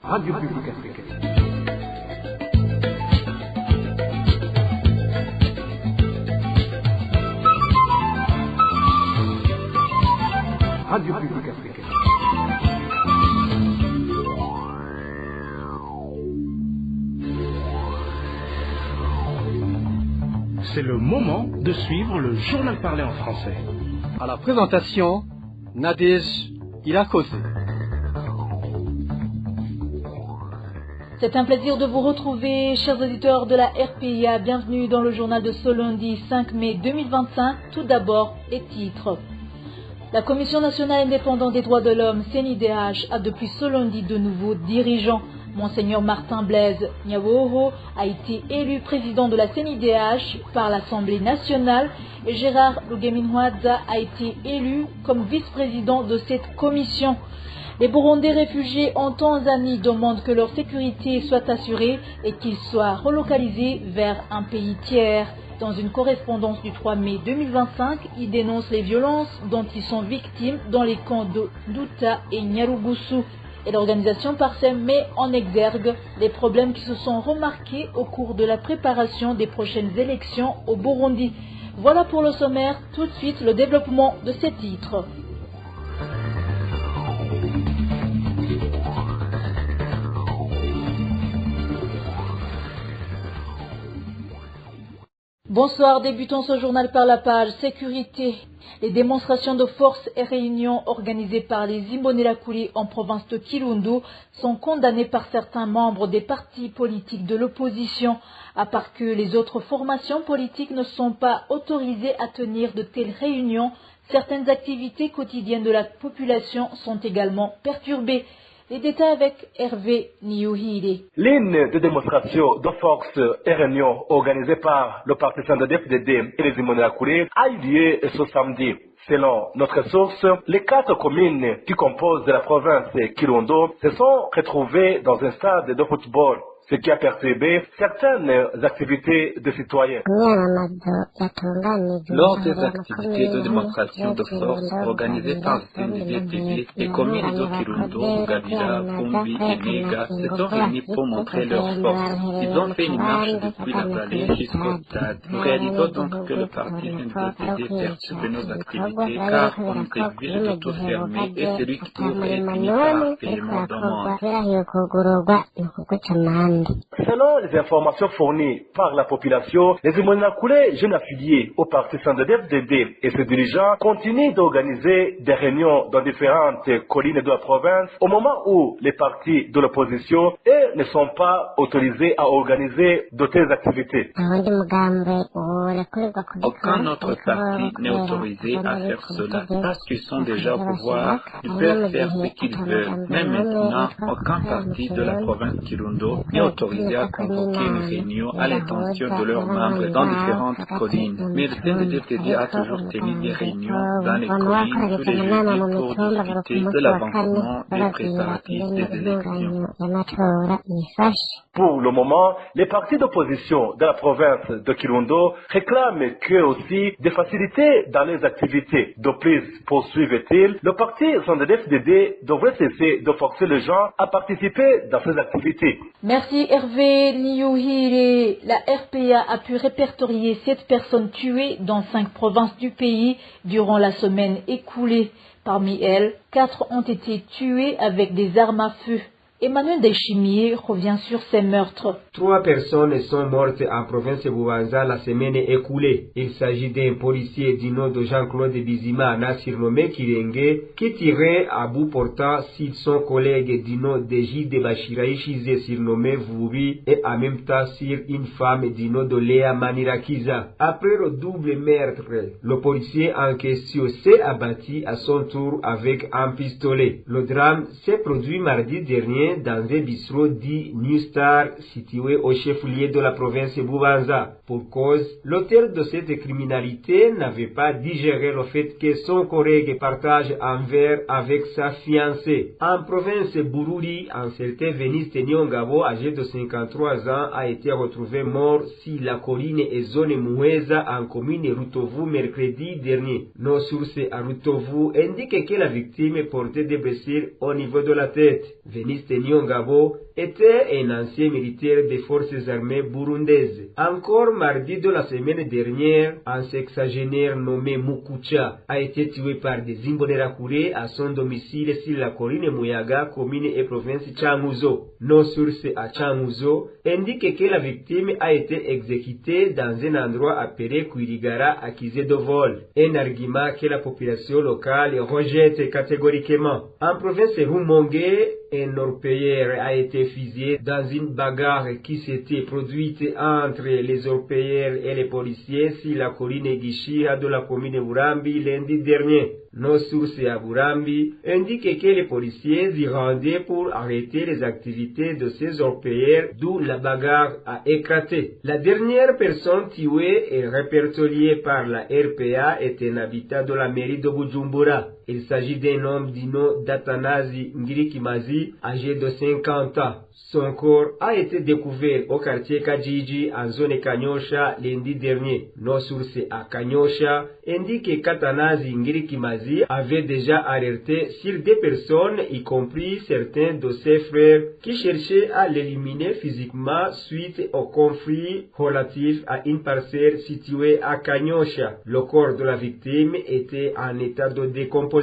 Radio Publique Africaine. Radio Publique Africaine. C'est le moment de suivre le journal parlé en français. À la présentation, Nadège Ilakose. C'est un plaisir de vous retrouver, chers auditeurs de la RPIA. Bienvenue dans le journal de ce lundi 5 mai 2025. Tout d'abord, les titres. La Commission nationale indépendante des droits de l'homme, CNIDH, a depuis ce lundi de nouveaux dirigeants. Monseigneur Martin Blaise Nyawoho a été élu président de la CNIDH par l'Assemblée nationale et Gérard Lugeminwaza a été élu comme vice-président de cette commission. Les Burundais réfugiés en Tanzanie demandent que leur sécurité soit assurée et qu'ils soient relocalisés vers un pays tiers. Dans une correspondance du 3 mai 2025, ils dénoncent les violences dont ils sont victimes dans les camps de Nduta et Nyarugusu. Et l'organisation Parsem met en exergue les problèmes qui se sont remarqués au cours de la préparation des prochaines élections au Burundi. Voilà pour le sommaire, tout de suite le développement de ces titres. Bonsoir, débutons ce journal par la page sécurité. Les démonstrations de force et réunions organisées par les Imbonerakure en province de Kirundo sont condamnées par certains membres des partis politiques de l'opposition, à part que les autres formations politiques ne sont pas autorisées à tenir de telles réunions. Certaines activités quotidiennes de la population sont également perturbées. Les détails avec Hervé Niyuhire. L'une des démonstrations de force et réunion organisée par le parti CNDD-FDD et les Imbonerakure a eu lieu ce samedi. Selon notre source, les 4 communes qui composent la province Kirundo se sont retrouvées dans un stade de football, ce qui a perturbé certaines activités de citoyens. Lors des activités de démonstration de force organisées par le CNDD-FDD, les communes de Kirundo, Gabila, Fumbi et Nega se sont réunis pour montrer leur force. Ils ont fait une marche depuis la vallée jusqu'au stade. Nous réalisons donc que le parti CNDD-FDD perturbe nos activités car on était obligé de tout fermer et celui qui ouvrait finit par paiement d'amende. Selon les informations fournies par la population, les Imbonerakure, jeunes affiliés au parti CNDD-FDD et ses dirigeants continuent d'organiser des réunions dans différentes collines de la province au moment où les partis de l'opposition ne sont pas autorisés à organiser de telles activités. Aucun autre parti n'est autorisé à faire cela parce qu'ils sont déjà au pouvoir, ils peuvent faire ce qu'ils veulent. Mais maintenant, aucun parti de la province Kirundo n'est autorisé à convoquer une réunion à l'intention de leurs membres dans différentes collines. Mais le CNDD-FDD a toujours tenu des réunions dans les collines tous les jeudis pour discuter de l'avancement des préparatifs des élections. Pour le moment, les partis d'opposition de la province de Kirundo réclament qu'eux aussi des facilités dans les activités. De plus, poursuivent-ils, le parti CNDD-FDD devrait cesser de forcer les gens à participer dans ces activités. Merci Hervé Niyuhire. La RPA a pu répertorier 7 personnes tuées dans 5 provinces du pays durant la semaine écoulée. Parmi elles, 4 ont été tuées avec des armes à feu. Emmanuel Deschimier revient sur ces meurtres. 3 personnes sont mortes en province de Bubanza la semaine écoulée. Il s'agit d'un policier du nom de Jean-Claude Bizimana surnommé Kirenge qui tirait à bout portant sur son collègue du nom de J. Bachiraïchizé surnommé Voubi et en même temps sur une femme du nom de Léa Manirakiza. Après le double meurtre, le policier en question s'est abattu à son tour avec un pistolet. Le drame s'est produit mardi dernier dans un bistrot dit New Star situé au chef-lieu de la province de Bubanza. Pour cause, l'auteur de cette criminalité n'avait pas digéré le fait que son collègue partage un verre avec sa fiancée. En province de Bururi, un certain Veniste Nyongabo, âgé de 53 ans, a été retrouvé mort sur la colline et zone Mueza en commune Rutovu mercredi dernier. Nos sources à Rutovu indiquent que la victime portait des blessures au niveau de la tête. Veniste Nyongabo était un ancien militaire des forces armées burundaises. Encore mardi de la semaine dernière, un sexagénaire nommé Mukucha a été tué par des Imbonerakure à son domicile sur la colline Muyaga, commune et province Changuzo. Nos sources à Changuzo indiquent que la victime a été exécutée dans un endroit appelé Kwirigara, accusé de vol. Un argument que la population locale rejette catégoriquement. En province Rumongue, un orpailleur a été fusillé dans une bagarre qui s'était produite entre les orpailleurs et les policiers sur la colline Gishiha de la commune Burambi lundi dernier. Nos sources à Burambi indiquent que les policiers y rendaient pour arrêter les activités de ces orpailleurs, d'où la bagarre a éclaté. La dernière personne tuée et répertoriée par la RPA est un habitant de la mairie de Bujumbura. Il s'agit d'un homme du nom d'Atanazi Ngirikimazi, âgé de 50 ans. Son corps a été découvert au quartier Kajiji en zone Kanyosha lundi dernier. Nos sources à Kanyosha indiquent qu'Atanazi Ngirikimazi avait déjà alerté sur des personnes, y compris certains de ses frères, qui cherchaient à l'éliminer physiquement suite au conflit relatif à une parcelle située à Kanyosha. Le corps de la victime était en état de décomposition.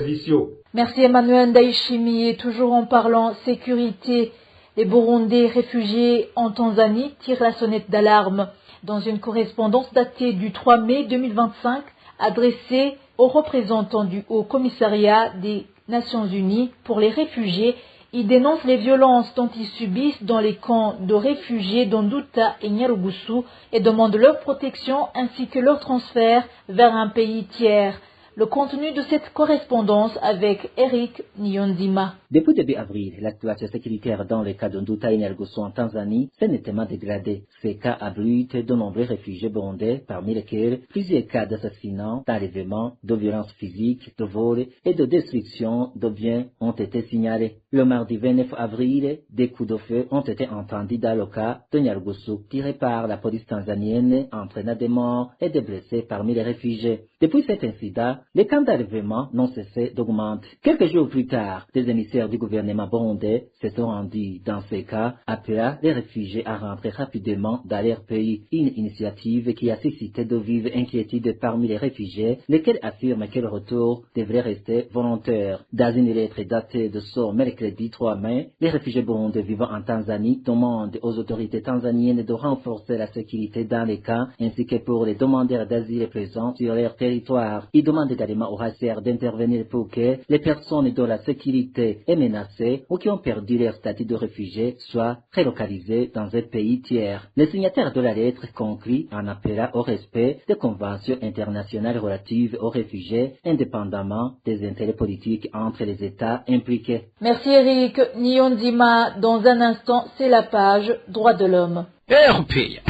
Merci Emmanuel Ndaishimi. Et toujours en parlant sécurité, les Burundais réfugiés en Tanzanie tirent la sonnette d'alarme. Dans une correspondance datée du 3 mai 2025, adressée aux représentants du Haut Commissariat des Nations Unies pour les réfugiés, ils dénoncent les violences dont ils subissent dans les camps de réfugiés d'Onduta et Nyarugusu et demandent leur protection ainsi que leur transfert vers un pays tiers. Le contenu de cette correspondance avec Eric Niyonzima. Depuis début avril, la situation sécuritaire dans les cas d'Onduta et Nyarugusu en Tanzanie s'est nettement dégradée. Ces cas abritent de nombreux réfugiés burundais, parmi lesquels plusieurs cas d'assassinats, d'enlèvement, de violences physiques, de vol et de destruction de biens ont été signalés. Le mardi 29 avril, des coups de feu ont été entendus dans le cas de Nyarugusu, tirés par la police tanzanienne, entraînant des morts et des blessés parmi les réfugiés. Depuis cet incident, les camps d'enlèvement n'ont cessé d'augmenter. Quelques jours plus tard, des émissaires du gouvernement burundais se sont rendus dans ces cas, appelant les réfugiés à rentrer rapidement dans leur pays. Une initiative qui a suscité de vives inquiétudes parmi les réfugiés, lesquels affirment que le retour devrait rester volontaire. Dans une lettre datée de ce mercredi 3 mai, les réfugiés burundais vivant en Tanzanie demandent aux autorités tanzaniennes de renforcer la sécurité dans les camps, ainsi que pour les demandeurs d'asile présents sur leur territoire. Ils demandent également au HCR d'intervenir pour que les personnes dont la sécurité est menacée ou qui ont perdu leur statut de réfugiés soient relocalisées dans un pays tiers. Les signataires de la lettre concluent en appelant au respect des conventions internationales relatives aux réfugiés, indépendamment des intérêts politiques entre les États impliqués. Merci Eric Niyonzima. Dans un instant, c'est la page Droits de l'homme. RPA.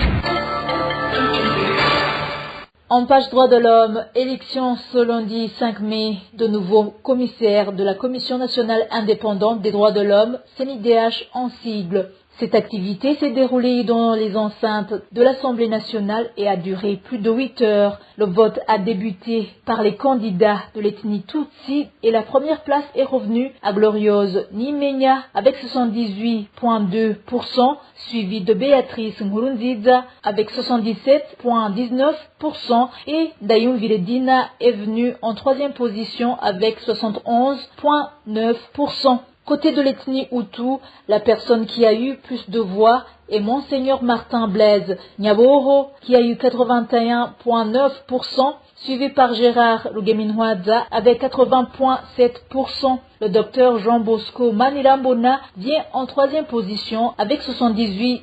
En page droits de l'homme, élection ce lundi 5 mai de nouveau commissaire de la Commission nationale indépendante des droits de l'homme, CNIDH en sigle. Cette activité s'est déroulée dans les enceintes de l'Assemblée nationale et a duré plus de 8 heures. Le vote a débuté par les candidats de l'ethnie Tutsi et la première place est revenue à Gloriose Nimenya avec 78,2%, suivi de Béatrice Nkurunziza avec 77,19% et Dayumviredina est venue en troisième position avec 71,9%. Côté de l'ethnie Hutu, la personne qui a eu plus de voix est Monseigneur Martin Blaise Nyaboro qui a eu 81,9%, suivi par Gérard Rugeminwaza avec 80,7%. Le docteur Jean Bosco Manilambona vient en troisième position avec 78%,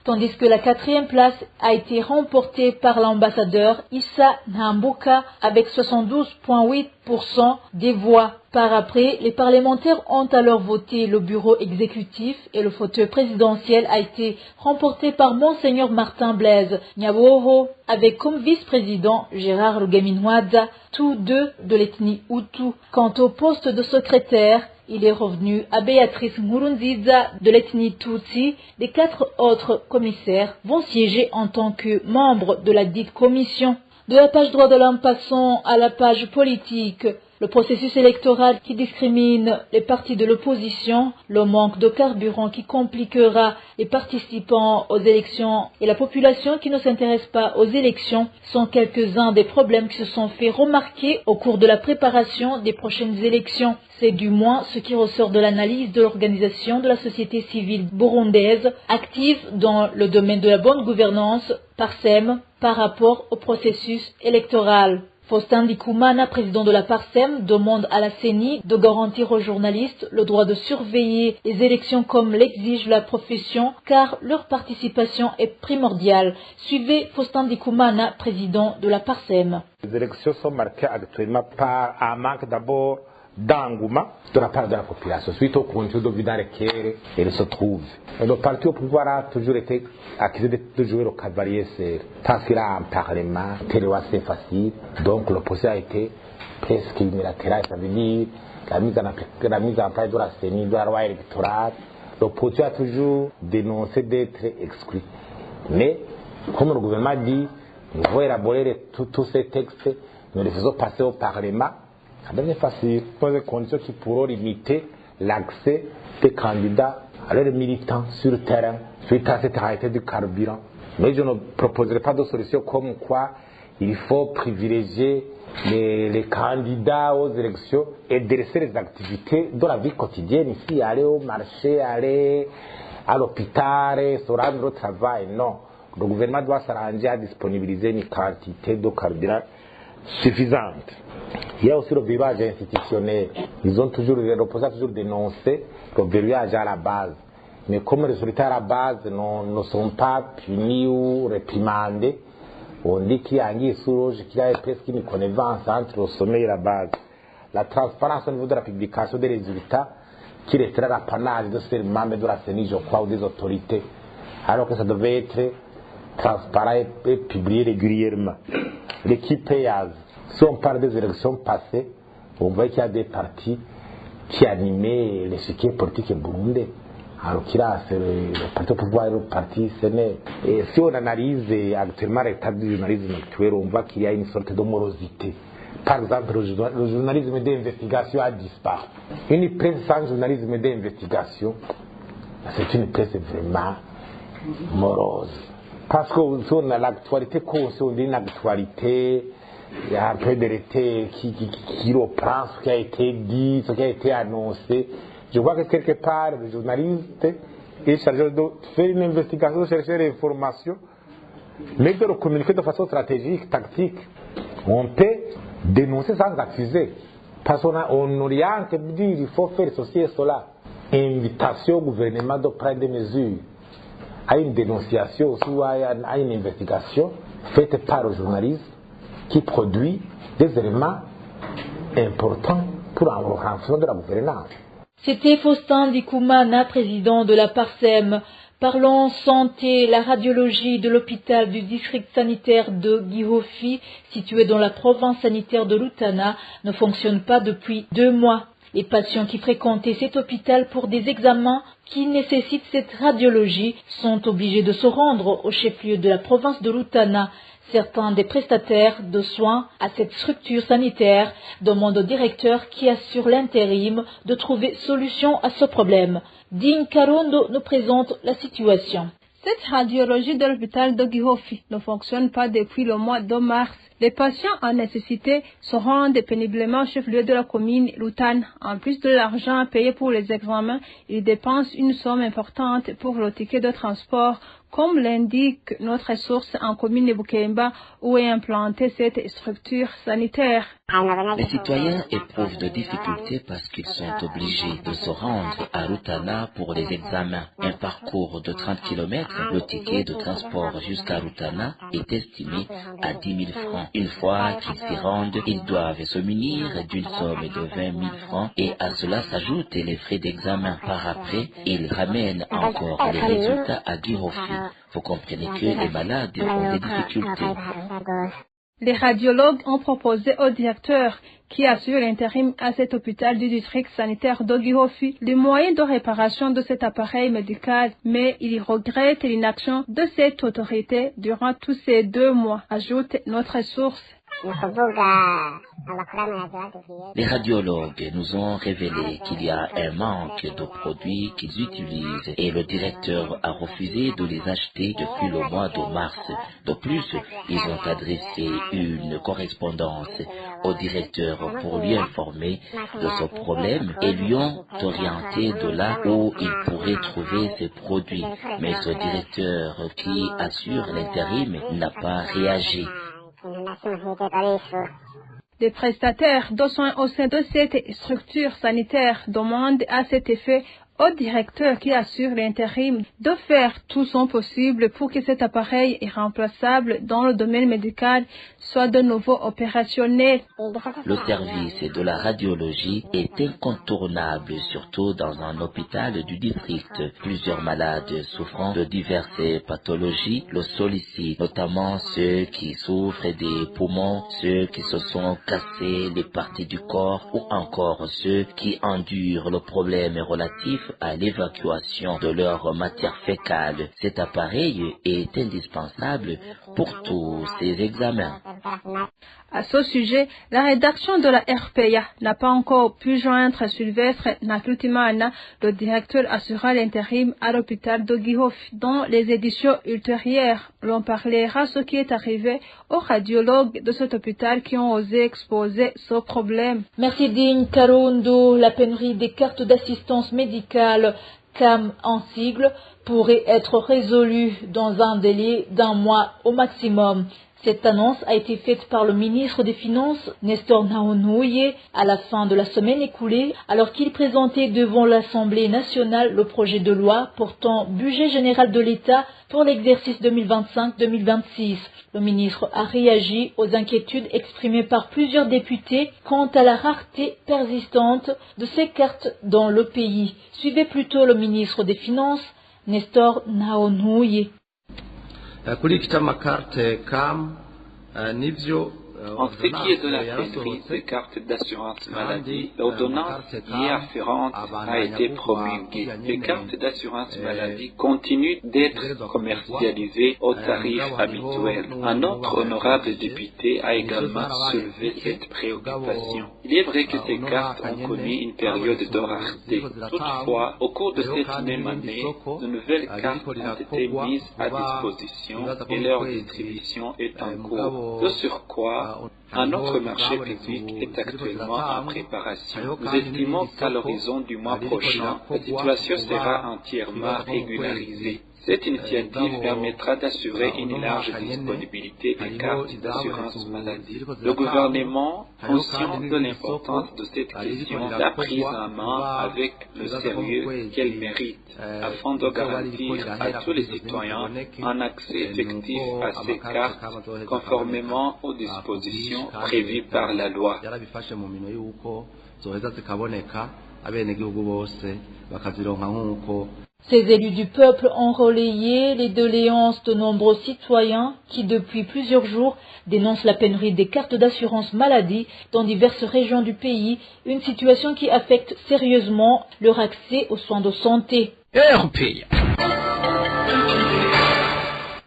tandis que la quatrième place a été remportée par l'ambassadeur Issa Nhambuka avec 72,8% des voix. Par après, les parlementaires ont alors voté le bureau exécutif et le fauteuil présidentiel a été remporté par Monseigneur Martin Blaise Nyaboro avec comme vice-président Gérard Rugeminwaza, tous deux de l'ethnie Hutu. Quant au poste de secrétaire, il est revenu à Béatrice Nkurunziza de l'ethnie Tutsi. Les 4 autres commissaires vont siéger en tant que membres de la dite commission. De la page droit de l'homme, passons à la page politique. Le processus électoral qui discrimine les partis de l'opposition, le manque de carburant qui compliquera les participants aux élections et la population qui ne s'intéresse pas aux élections sont quelques-uns des problèmes qui se sont fait remarquer au cours de la préparation des prochaines élections. C'est du moins ce qui ressort de l'analyse de l'organisation de la société civile burundaise active dans le domaine de la bonne gouvernance, PARSEM, par rapport au processus électoral. Faustin Ndikumana, président de la PARSEM, demande à la CENI de garantir aux journalistes le droit de surveiller les élections comme l'exige la profession, car leur participation est primordiale. Suivez Faustin Ndikumana, président de la PARSEM. Les élections sont marquées actuellement par un manque d'abord d'engouement de la part de la population, suite au contenu de vie dans lequel elle se trouve. Et le parti au pouvoir a toujours été accusé de jouer au cavalier seul, parce qu'il a un parlement tellement assez facile, donc l'opposition a été presque unilatérale, ça veut dire la mise en place de la CENI, de la loi électorale. L'opposition a toujours dénoncé d'être exclue. Mais, comme le gouvernement dit, nous devons élaborer tous ces textes, nous les faisons passer au Parlement. C'est facile, pour des conditions qui pourront limiter l'accès des candidats à leurs militants sur le terrain suite à cette réalité du carburant. Mais je ne proposerai pas de solution comme quoi il faut privilégier les candidats aux élections et dresser les activités de la vie quotidienne ici, aller au marché, aller à l'hôpital, se rendre au travail. Non, le gouvernement doit s'arranger à disponibiliser une quantité de carburant suffisante. Il y a aussi le verrouillage institutionnel. L'opposition a toujours dénoncé le verrouillage à la base. Mais comme les résultats à la base ne sont pas punis ou réprimandés, on dit qu'il y a qu'il y a presque une connivence entre le sommet et la base. La transparence au niveau de la publication des résultats, qui restera l'apanage de ces membres de la CENI, je crois, ou des autorités, alors que ça devait être transparent et publié régulièrement. L'équipe EAS. Si on parle des élections passées, on voit qu'il y a des partis qui animaient l'échiquier politique burundais. Alors qu'il a le parti au pouvoir et le parti Sénat. Et si on analyse actuellement l'état du journalisme actuel, on voit qu'il y a une sorte de morosité. Par exemple, le journalisme d'investigation a disparu. Une presse sans journalisme d'investigation, c'est une presse vraiment morose. Parce que si on a l'actualité, si on dit une actualité, il y a un peu de vérité qui reprend ce qui a été dit, ce qui a été annoncé. Je vois que quelque part, le journaliste est chargé de faire une investigation, de chercher l'information, mais de le communiquer de façon stratégique, tactique. On peut dénoncer sans accuser. Parce qu'on oriente et dit il faut faire ceci et cela. Invitation au gouvernement de prendre des mesures à une dénonciation ou à une investigation faite par le journaliste qui produit des éléments importants pour un renforcement de la gouvernance. C'était Faustin Ndikumana, président de la PARSEM. Parlons santé, la radiologie de l'hôpital du district sanitaire de Gihofi, situé dans la province sanitaire de Rutana, ne fonctionne pas depuis 2 mois. Les patients qui fréquentaient cet hôpital pour des examens qui nécessitent cette radiologie sont obligés de se rendre au chef-lieu de la province de Rutana. Certains des prestataires de soins à cette structure sanitaire demandent au directeur qui assure l'intérim de trouver solution à ce problème. Ding Karondo nous présente la situation. Cette radiologie de l'hôpital de Gihofi ne fonctionne pas depuis le mois de mars. Les patients en nécessité se rendent péniblement au chef-lieu de la commune Rutana. En plus de l'argent payé pour les examens, ils dépensent une somme importante pour le ticket de transport, comme l'indique notre source en commune de Bukemba où est implantée cette structure sanitaire. Les citoyens éprouvent de difficultés parce qu'ils sont obligés de se rendre à Rutana pour les examens. Un parcours de 30 km, le ticket de transport jusqu'à Rutana est estimé à 10 000 francs. Une fois qu'ils s'y rendent, ils doivent se munir d'une somme de 20 000 francs et à cela s'ajoutent les frais d'examen. Par après, ils ramènent encore les résultats à Gihofi. Vous comprenez que les malades ont des difficultés. Les radiologues ont proposé au directeur qui assure l'intérim à cet hôpital du district sanitaire de Gihofi les moyens de réparation de cet appareil médical, mais il regrette l'inaction de cette autorité durant tous ces 2 mois, ajoute notre source. Les radiologues nous ont révélé qu'il y a un manque de produits qu'ils utilisent et le directeur a refusé de les acheter depuis le mois de mars. De plus, ils ont adressé une correspondance au directeur pour lui informer de ce problème et lui ont orienté de là où il pourrait trouver ces produits. Mais ce directeur qui assure l'intérim n'a pas réagi. Des prestataires de soins au sein de cette structure sanitaire demandent à cet effet au directeur qui assure l'intérim de faire tout son possible pour que cet appareil irremplaçable dans le domaine médical soit de nouveau opérationnel. Le service de la radiologie est incontournable, surtout dans un hôpital du district. Plusieurs malades souffrant de diverses pathologies le sollicitent, notamment ceux qui souffrent des poumons, ceux qui se sont cassés les parties du corps ou encore ceux qui endurent le problème relatif à l'évacuation de leur matière fécale. Cet appareil est indispensable pour tous ces examens. À ce sujet, la rédaction de la RPA n'a pas encore pu joindre Sylvestre Naklutimana, le directeur assurant l'intérim à l'hôpital de Gihofi. Dans les éditions ultérieures, l'on parlera ce qui est arrivé aux radiologues de cet hôpital qui ont osé exposer ce problème. Merci Digne Karundo. La pénurie des cartes d'assistance médicale, CAM en sigle, pourrait être résolue dans un délai d'1 mois au maximum. Cette annonce a été faite par le ministre des Finances, Nestor Naonouye, à la fin de la semaine écoulée, alors qu'il présentait devant l'Assemblée nationale le projet de loi portant budget général de l'État pour l'exercice 2025-2026. Le ministre a réagi aux inquiétudes exprimées par plusieurs députés quant à la rareté persistante de ces cartes dans le pays. Suivez plutôt le ministre des Finances, Nestor Naonouye. En ce qui est de la pénurie des cartes d'assurance maladie, l'ordonnance y afférente a été promulguée. Les cartes d'assurance maladie continuent d'être commercialisées au tarif habituel. Un autre honorable député a également soulevé cette préoccupation. Il est vrai que ces cartes ont connu une période de rareté. Toutefois, au cours de cette même année, de nouvelles cartes ont été mises à disposition et leur distribution est en cours. De surcroît, un autre marché public est actuellement en préparation. Nous estimons qu'à l'horizon du mois prochain, la situation sera entièrement régularisée. Cette initiative permettra d'assurer une large disponibilité des cartes d'assurance maladie. Le gouvernement, conscient de l'importance de cette question, l'a prise en main avec le sérieux qu'elle mérite, afin de garantir à tous les citoyens un accès effectif à ces cartes, conformément aux dispositions prévues par la loi. Ces élus du peuple ont relayé les doléances de nombreux citoyens qui, depuis plusieurs jours, dénoncent la pénurie des cartes d'assurance maladie dans diverses régions du pays, une situation qui affecte sérieusement leur accès aux soins de santé.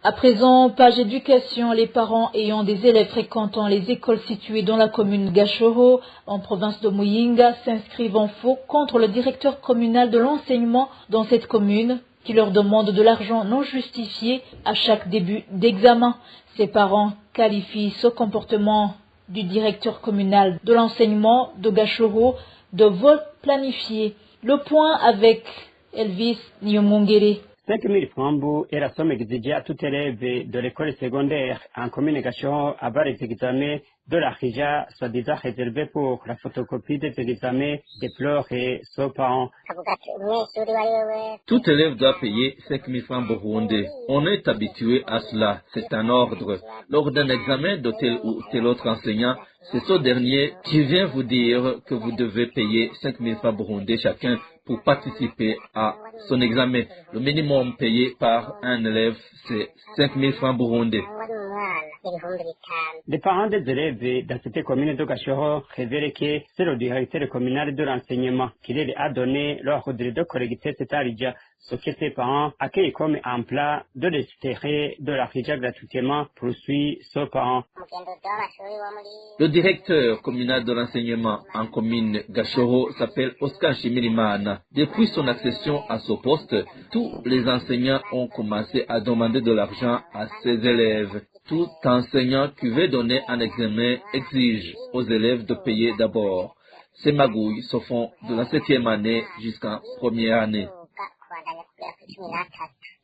À présent, page éducation, les parents ayant des élèves fréquentant les écoles situées dans la commune Gachoro, en province de Muyinga, s'inscrivent en faux contre le directeur communal de l'enseignement dans cette commune, qui leur demande de l'argent non justifié à chaque début d'examen. Ces parents qualifient ce comportement du directeur communal de l'enseignement de Gachoro de vol planifié. Le point avec Elvis Nyomongere. 5 000 francs est la somme exigée à tout élève de l'école secondaire en commune Gachoro avant les examens de la RIJA, soi-disant réservés pour la photocopie des examens, déplore et ses parents. Tout élève doit payer 5 000 francs burundais. On est habitué à cela, c'est un ordre. Lors d'un examen de tel ou tel autre enseignant, c'est ce dernier qui vient vous dire que vous devez payer 5 000 francs burundais chacun pour participer à son examen. Le minimum payé par un élève, c'est 5 000 francs burundais. Les parents des élèves dans cette commune de Gashoro révèlent que c'est le directeur communal de l'enseignement qui leur a donné l'ordre de collecter cet argent, ce que ses parents accueillent comme un plat de retirer de l'argent gratuitement poursuit ses parents. Le directeur communal de l'enseignement en commune Gashoro s'appelle Oscar Shimirimana. Depuis son accession à ce poste, tous les enseignants ont commencé à demander de l'argent à ses élèves. Tout enseignant qui veut donner un examen exige aux élèves de payer d'abord. Ces magouilles se font de la 7e année jusqu'en première année.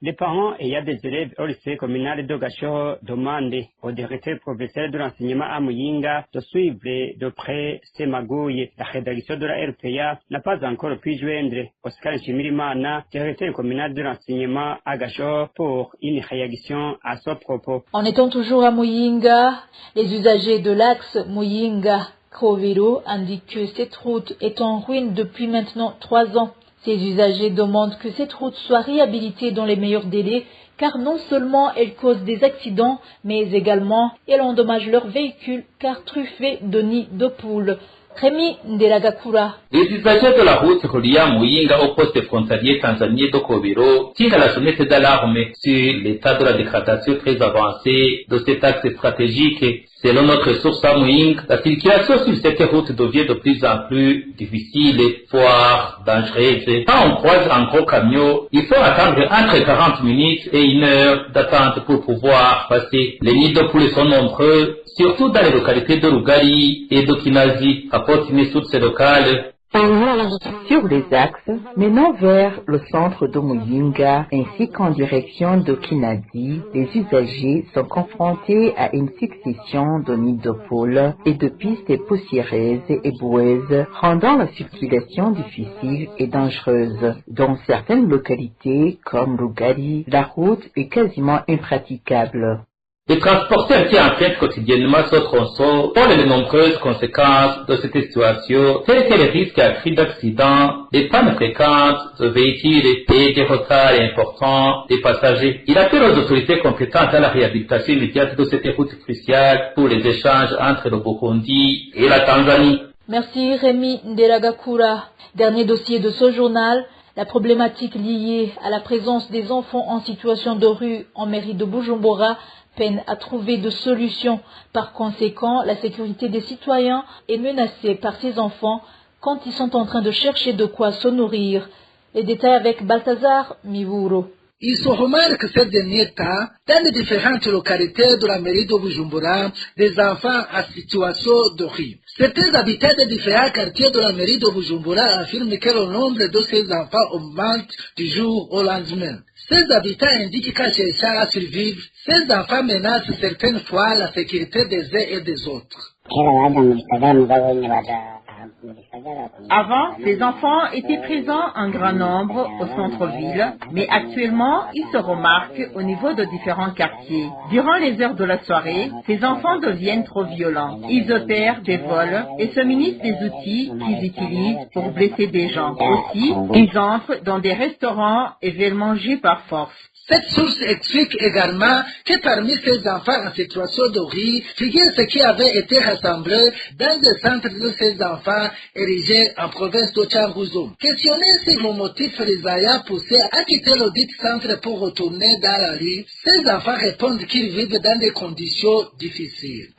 Les parents ayant des élèves au lycée communal de Gashoro demandent au directeur professeur de l'enseignement à Muyinga de suivre de près ces magouilles. La rédaction de la RPA n'a pas encore pu joindre Oscar Nshimirimana, directeur communal de l'enseignement à Gashoro, pour une réaction à ce propos. En étant toujours à Muyinga, les usagers de l'axe Muyinga-Krovero indiquent que cette route est en ruine depuis maintenant 3 ans. Ces usagers demandent que cette route soit réhabilitée dans les meilleurs délais, car non seulement elle cause des accidents, mais également elle endommage leurs véhicules, car truffés de nids de poules. Rémi Ndelagakura. Les usagers de la route reliant Muyinga au poste frontalier tanzanien de Krovero tirent la sonnette d'alarme sur l'état de la dégradation très avancée de cet axe stratégique. Selon notre source à Muyinga, la circulation sur cette route devient de plus en plus difficile, voire dangereuse. Quand on croise un gros camion, il faut attendre entre 40 minutes et 1 heure d'attente pour pouvoir passer. Les nids de poules sont nombreux, surtout dans les localités de Rugari et de Kinazi, apporte une source locale. Sur les axes menant vers le centre de Muyinga ainsi qu'en direction de Kinazi, les usagers sont confrontés à une succession de nids de poules et de pistes poussiéreuses et boueuses, rendant la circulation difficile et dangereuse. Dans certaines localités, comme Rugari, la route est quasiment impraticable. Les transporteurs qui empruntent quotidiennement ce tronçon ont les nombreuses conséquences de cette situation, telles que les risques accrus d'accidents, des pannes fréquentes de véhicules et des retards importants des passagers. Il appelle aux autorités compétentes à la réhabilitation immédiate de cette route cruciale pour les échanges entre le Burundi et la Tanzanie. Merci Rémi Ndelagakura. Dernier dossier de ce journal. La problématique liée à la présence des enfants en situation de rue en mairie de Bujumbura peine à trouver de solution. Par conséquent, la sécurité des citoyens est menacée par ces enfants quand ils sont en train de chercher de quoi se nourrir. Les détails avec Balthazar Mivuro. Il se remarque ces derniers temps, dans les différentes localités de la mairie de Bujumbura, des enfants en situation de rue. Certains habitants des différents quartiers de la mairie de Bujumbura affirment que le nombre de ces enfants augmente du jour au lendemain. Ces habitants indiquent qu'en cherchant à survivre, ces enfants menacent certaines fois la sécurité des uns et des autres. Avant, ces enfants étaient présents en grand nombre au centre-ville, mais actuellement, ils se remarquent au niveau de différents quartiers. Durant les heures de la soirée, ces enfants deviennent trop violents. Ils opèrent des vols et se munissent des outils qu'ils utilisent pour blesser des gens. Aussi, ils entrent dans des restaurants et veulent manger par force. Cette source explique également que parmi ces enfants en situation de rue, figurent ceux qui avaient été rassemblés dans le centre de ces enfants érigés en province de Changuzo. Questionné sur le motif les ayant poussés à quitter le dit centre pour retourner dans la rue, ces enfants répondent qu'ils vivent dans des conditions difficiles.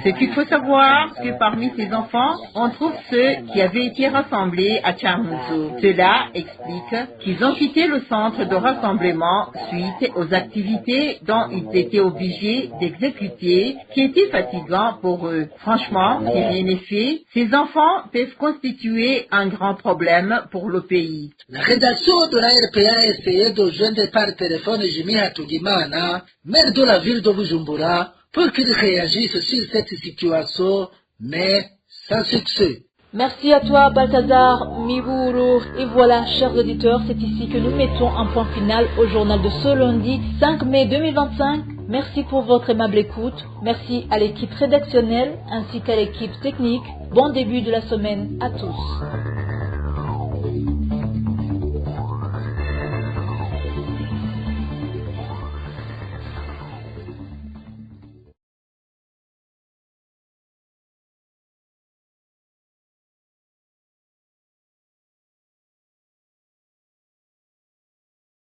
Ce qu'il faut savoir, c'est que parmi ces enfants, on trouve ceux qui avaient été rassemblés à Changuzo. Cela explique qu'ils ont quitté le centre de rassemblement suite aux activités dont ils étaient obligés d'exécuter, qui étaient fatigants pour eux. Franchement, si rien n'est fait, ces enfants peuvent constituer un grand problème pour le pays. La rédaction de la RPA a essayé de joindre par téléphone Jimmy Hatugimana, maire de la ville de Bujumbura, pour qu'il réagisse sur cette situation, mais sans succès. Merci à toi Balthazar Miburu. Et voilà, chers auditeurs, c'est ici que nous mettons un point final au journal de ce lundi 5 mai 2025. Merci pour votre aimable écoute. Merci à l'équipe rédactionnelle ainsi qu'à l'équipe technique. Bon début de la semaine à tous.